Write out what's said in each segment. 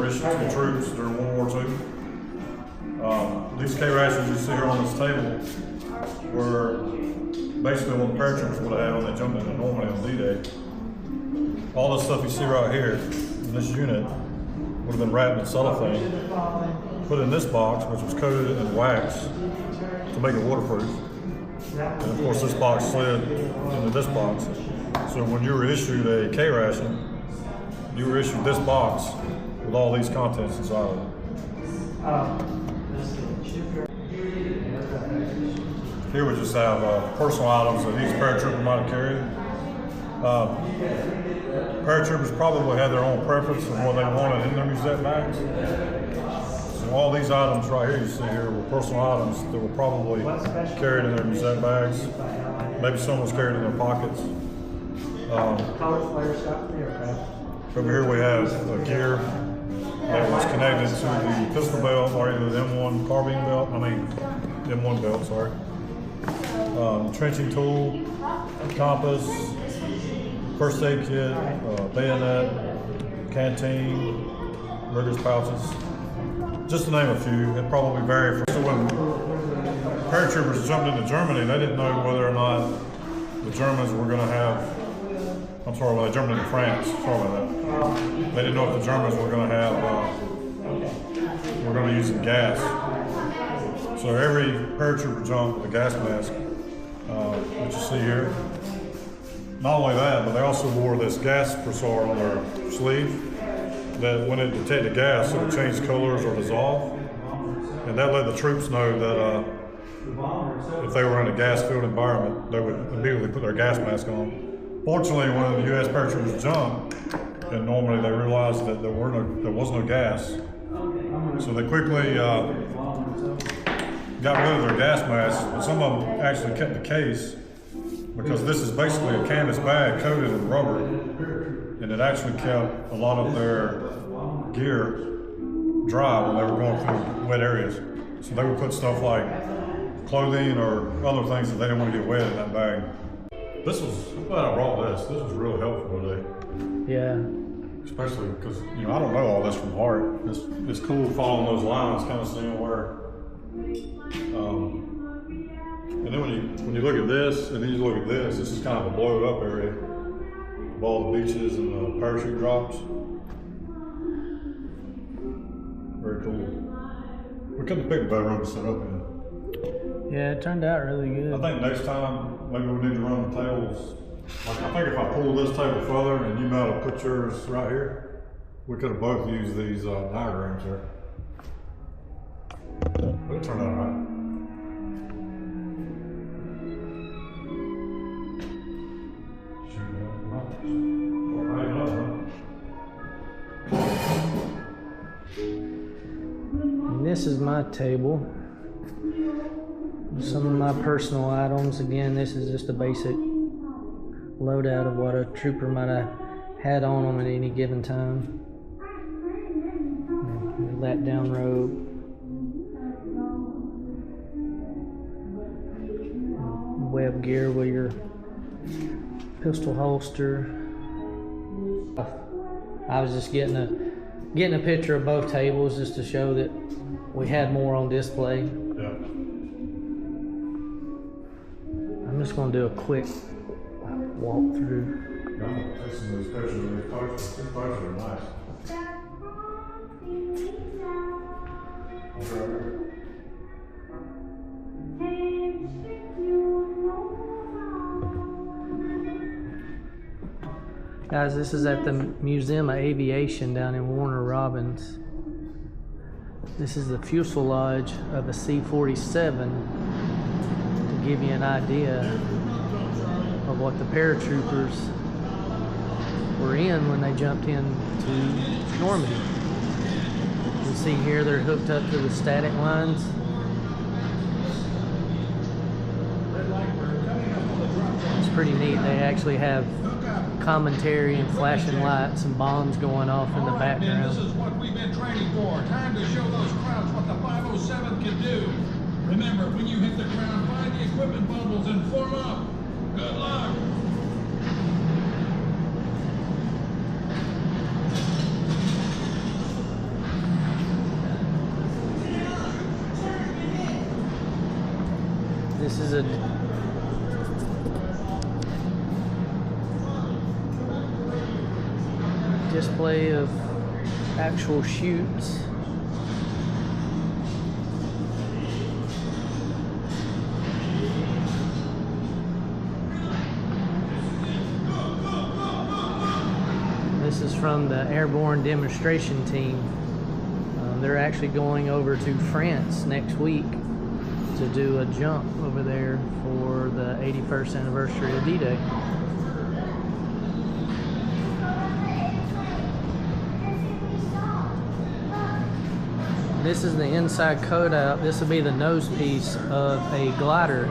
issued to the troops during World War II. These K rations you see here on this table were basically what the paratroopers would have had when they jumped into Normandy on D-Day. All this stuff you see right here in this unit would have been wrapped in cellophane, put in this box, which was coated in wax to make it waterproof. And of course this box slid into this box. So when you were issued a K ration, you were issued this box with all these contents inside of it. Here we just have personal items that each paratrooper might have carried. Paratroopers probably had their own preference of what they wanted in their musette bags. So all these items right here you see here were personal items that were probably carried in their musette bags. Maybe some was carried in their pockets. Over here we have gear that was connected to the pistol belt or either the M1 carbine belt, M1 belt, sorry. Trenching tool, compass, first aid kit, bayonet, canteen, rigger's pouches, just to name a few. It probably varied. So when paratroopers jumped into Germany, they didn't know whether or not the Germans were going to have, I'm sorry, when they jumped into France, sorry about that. They didn't know if the Germans were going to have, were going to use some gas. So every paratrooper jumped with a gas mask, which you see here. Not only that, but they also wore this gas presser on their sleeve that when it detected gas, it would change colors or dissolve. And that let the troops know that if they were in a gas-filled environment, they would immediately put their gas mask on. Fortunately, when the U.S. paratroopers jumped in Normandy, they realized that there was no gas. So they quickly got rid of their gas masks, but some of them actually kept the case because this is basically a canvas bag coated in rubber, and it actually kept a lot of their gear dry when they were going through wet areas. So they would put stuff like clothing or other things that they didn't want to get wet in that bag. This was, I'm glad I brought this. This was really helpful today. Yeah. Especially because, I don't know all this from heart. It's cool following those lines, kind of seeing where, and then when you look at this, and then you look at this is kind of a blowed up area of all the beaches and the parachute drops. Very cool. We couldn't have picked a better room to set up in. Yeah, it turned out really good. I think next time, maybe we need to run the tables. Like, I think if I pull this table further and you might have put yours right here, we could have both used these diagrams here. But it turned out all right. And this is my table. Some of my personal items. Again, this is just a basic loadout of what a trooper might have had on them at any given time. Let down rope. Web gear with your pistol holster. I was just getting a picture of both tables just to show that we had more on display. Yeah. I'm just going to do a quick walk through. I'm going to take some of these pictures of these posters. These posters are nice. Guys, this is at the Museum of Aviation down in Warner Robins. This is the fuselage of a C-47 to give you an idea of what the paratroopers were in when they jumped into Normandy. You see here they're hooked up to the static lines. It's pretty neat. They actually have commentary and flashing lights and bombs going off in the background. This is what we've been training for. Time to show those crowds what the 507 can do. Remember, when you hit the ground, find the equipment bundles and form up. Good luck. This is a display of actual chutes. This is from the airborne demonstration team. They're actually going over to France next week to do a jump over there for the 81st anniversary of D-Day. This is the inside cutout. This will be the nose piece of a glider.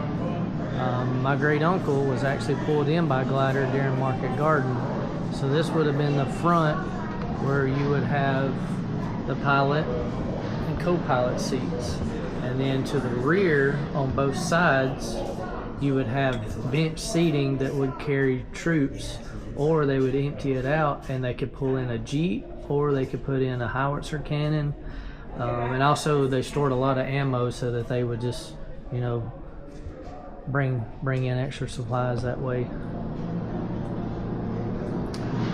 My great uncle was actually pulled in by a glider during Market Garden. So this would have been the front where you would have the pilot and co-pilot seats. And then to the rear on both sides, you would have bench seating that would carry troops, or they would empty it out and they could pull in a Jeep, or they could put in a howitzer cannon. And also they stored a lot of ammo so that they would just, you know, bring in extra supplies that way.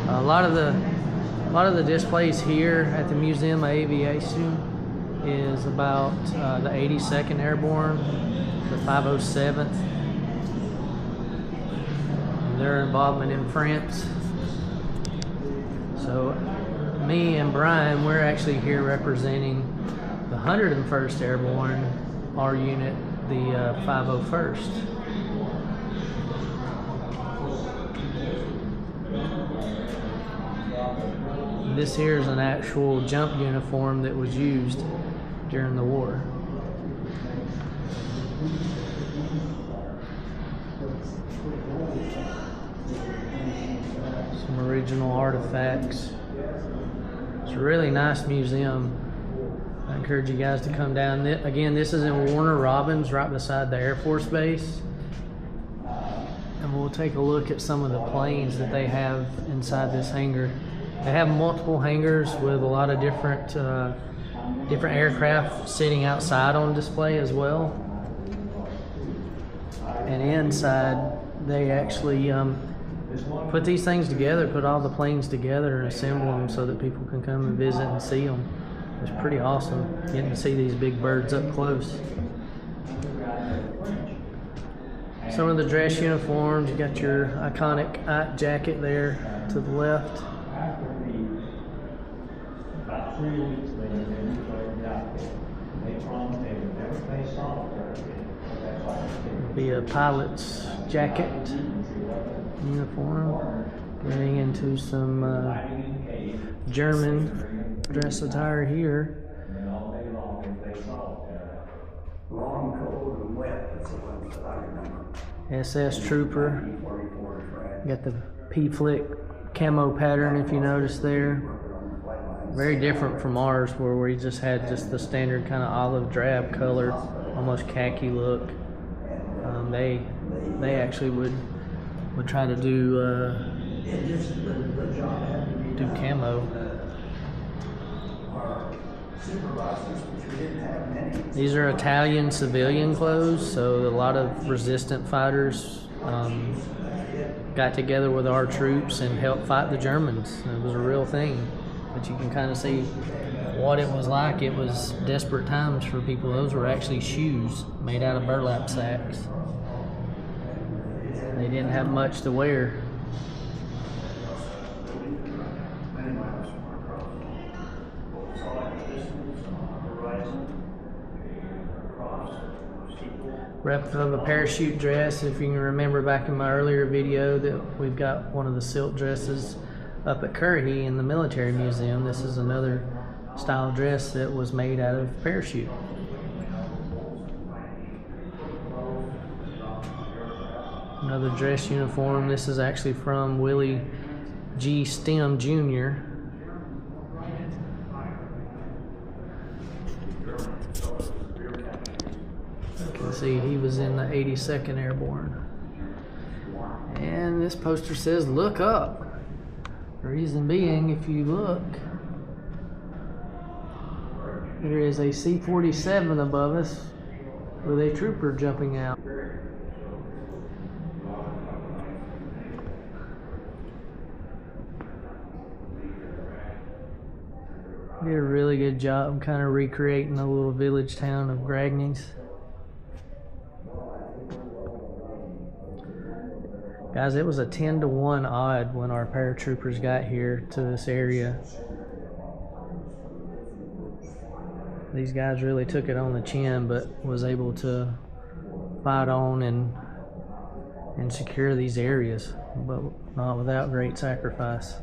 A lot of the displays here at the Museum of Aviation is about the 82nd Airborne, the 507th, and their involvement in France. So me and Brian, we're actually here representing the 101st Airborne, our unit, the 501st. This here is an actual jump uniform that was used during the war. Some original artifacts. It's a really nice museum. I encourage you guys to come down. Again, this is in Warner Robins, right beside the Air Force Base. And we'll take a look at some of the planes that they have inside this hangar. They have multiple hangars with a lot of different aircraft sitting outside on display as well. And inside, they actually put these things together, put all the planes together and assemble them so that people can come and visit and see them. It's pretty awesome getting to see these big birds up close. Some of the dress uniforms, you got your iconic Ike jacket there to the left. Be a pilot's jacket uniform. Getting into some German dress attire here. Long, cold, and wet. That's the ones that I remember. SS Trooper. Got the P-Flick camo pattern, if you notice there. Very different from ours, where we just had just the standard kind of olive drab color, almost khaki look. They actually would try to do camo. These are Italian civilian clothes, so a lot of resistant fighters got together with our troops and helped fight the Germans. It was a real thing, but you can kind of see what it was like. It was desperate times for people. Those were actually shoes made out of burlap sacks. They didn't have much to wear. Replica of a parachute dress. If you can remember back in my earlier video that we've got one of the silk dresses up at Currahee in the military museum. This is another style dress that was made out of parachute. Another dress uniform. This is actually from Willie G. Stem Jr. You can see he was in the 82nd Airborne. And this poster says, "Look up." The reason being, if you look, there is a C-47 above us with a trooper jumping out. Did a really good job kind of recreating the little village town of Gragney's. Guys, it was a 10-to-1 odd when our paratroopers got here to this area. These guys really took it on the chin, but was able to fight on and secure these areas, but not without great sacrifice.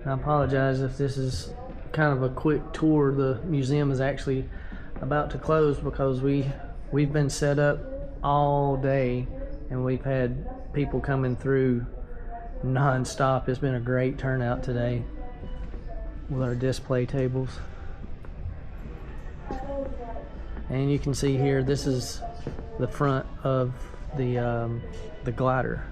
I apologize if this is kind of a quick tour. The museum is actually about to close because we've been set up all day and we've had people coming through non-stop. It's been a great turnout today with our display tables. And you can see here, this is the front of the glider.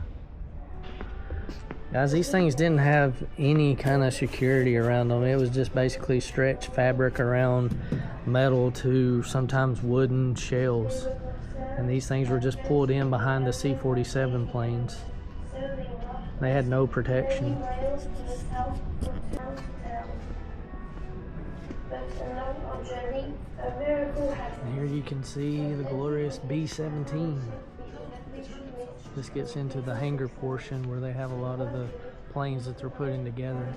Guys, these things didn't have any kind of security around them. It was just basically stretched fabric around metal to sometimes wooden shells. And these things were just pulled in behind the C-47 planes. They had no protection. And here you can see the glorious B-17. This gets into the hangar portion where they have a lot of the planes that they're putting together.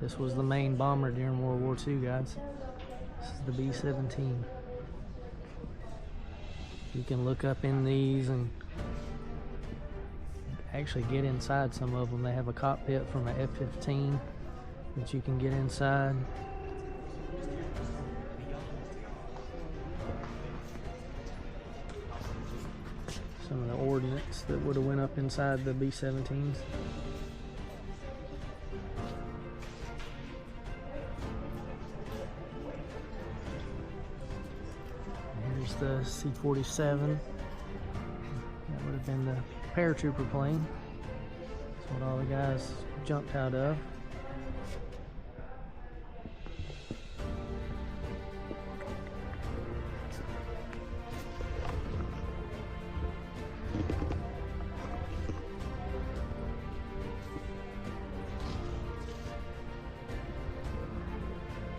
This was the main bomber during World War II, guys. This is the B-17. You can look up in these and actually get inside some of them. They have a cockpit from an F-15 that you can get inside. Some of the ordnance that would have went up inside the B-17s. Here's the C-47. That would have been the paratrooper plane. That's what all the guys jumped out of.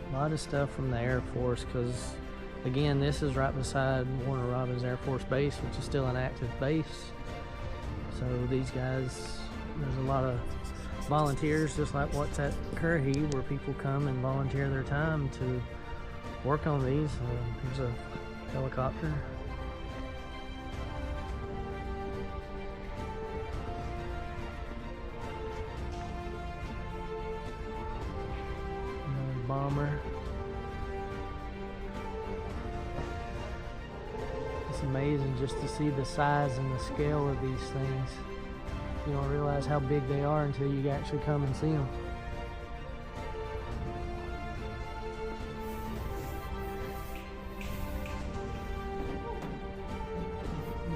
A lot of stuff from the Air Force, because again, this is right beside Warner Robins Air Force Base, which is still an active base. So these guys, there's a lot of volunteers, just like what's at Currahee, where people come and volunteer their time to work on these. There's a helicopter. Bomber. It's amazing just to see the size and the scale of these things. You don't realize how big they are until you actually come and see them.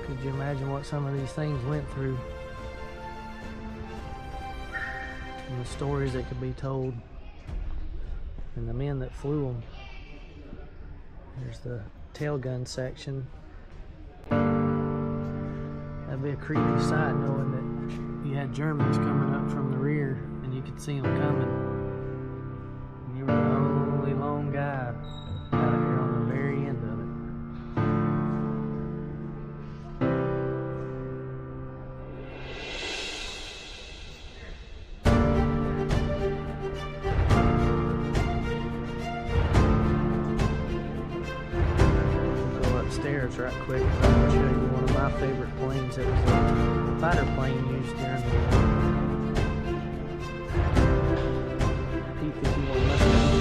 Could you imagine what some of these things went through? And the stories that could be told. And the men that flew them. There's the tail gun section. That'd be a creepy sight, knowing that you had Germans coming up from the rear and you could see them coming. And you were the only lone guy out here on the very end of it. Right quick, I'm going to show you one of my favorite planes. It was a fighter plane used during the P-51 Mustang.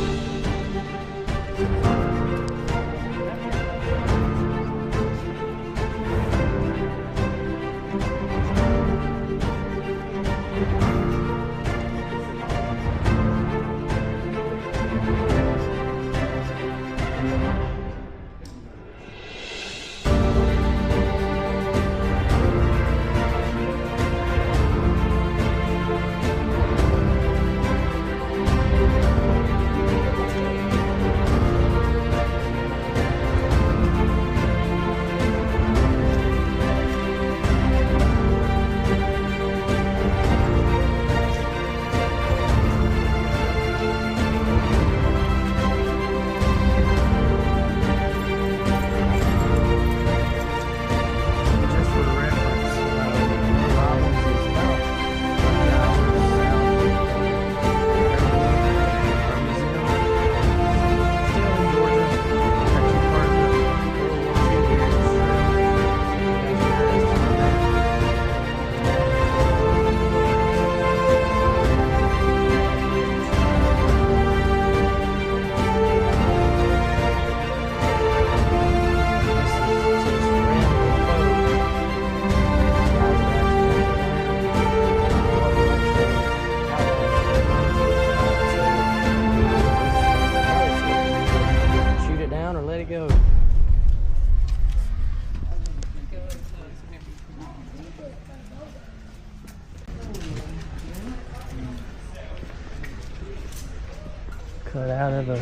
cut out of I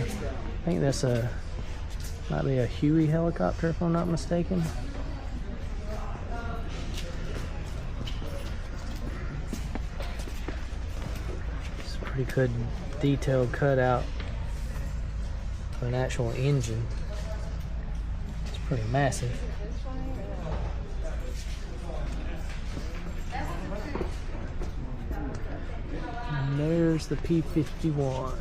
think that's might be a Huey helicopter if I'm not mistaken. It's a pretty good detailed cutout of an actual engine. It's pretty massive. And there's the P-51.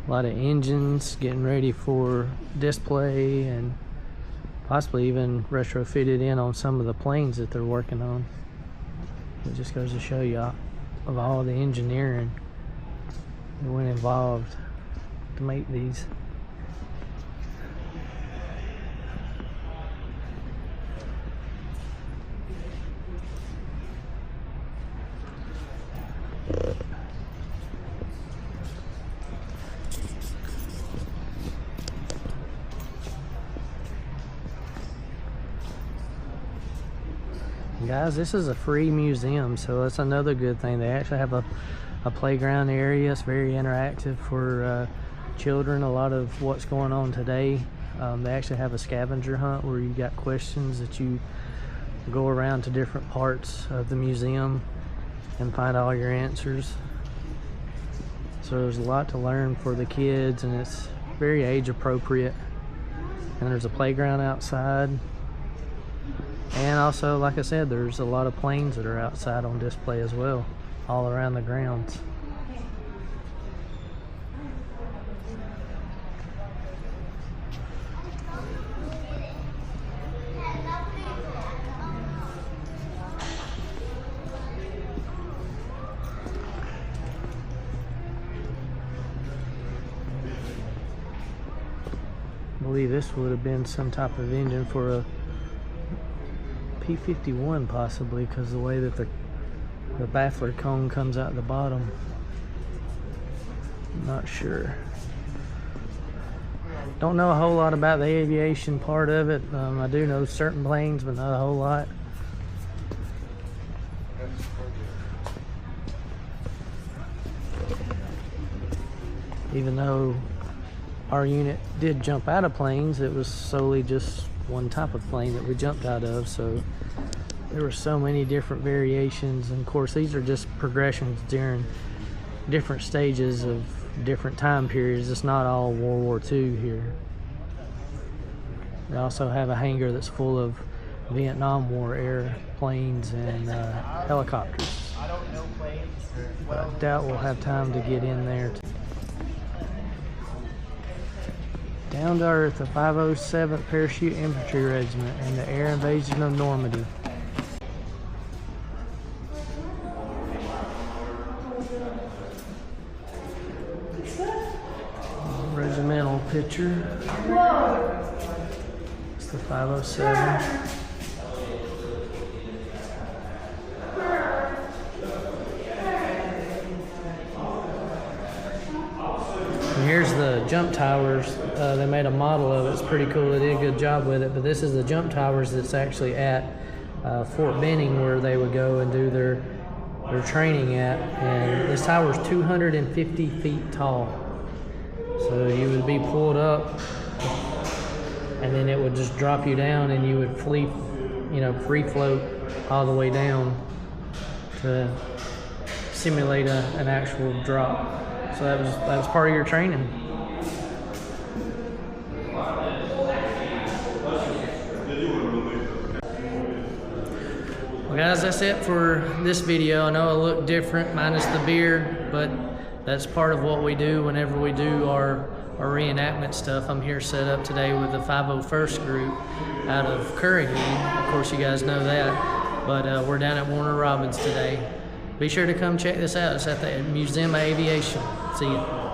A lot of engines getting ready for display and possibly even retrofitted in on some of the planes that they're working on. It just goes to show you of all the engineering that went involved to make these. Guys, this is a free museum, so that's another good thing. They actually have a playground area. It's very interactive for children. A lot of what's going on today. They actually have a scavenger hunt where you got questions that you go around to different parts of the museum and find all your answers. So there's a lot to learn for the kids, and it's very age appropriate. And there's a playground outside. And also, like I said, there's a lot of planes that are outside on display as well, all around the grounds. I believe this would have been some type of engine for a P-51 possibly, because the way that the baffler cone comes out the bottom. I'm not sure. Don't know a whole lot about the aviation part of it. I do know certain planes, but not a whole lot. Even though our unit did jump out of planes, it was solely just one type of plane that we jumped out of, so there were so many different variations. And of course, these are just progressions during different stages of different time periods. It's not all World War II here. We also have a hangar that's full of Vietnam War airplanes and helicopters. But I doubt we'll have time to get in there. Down to Earth, the 507th Parachute Infantry Regiment and the air invasion of Normandy. Regimental picture. It's the 507. And here's the jump towers. They made a model of it. It's pretty cool. They did a good job with it. But this is the jump towers that's actually at Fort Benning, where they would go and do their training at. And this tower is 250 feet tall. So you would be pulled up, and then it would just drop you down, and you would free float all the way down to simulate an actual drop. So that was part of your training. Well, guys, that's it for this video. I know it looked different, minus the beard, but that's part of what we do whenever we do our reenactment stuff. I'm here set up today with the 501st group out of Curragee. Of course, you guys know that. But we're down at Warner Robins today. Be sure to come check this out. It's at the Museum of Aviation. See ya.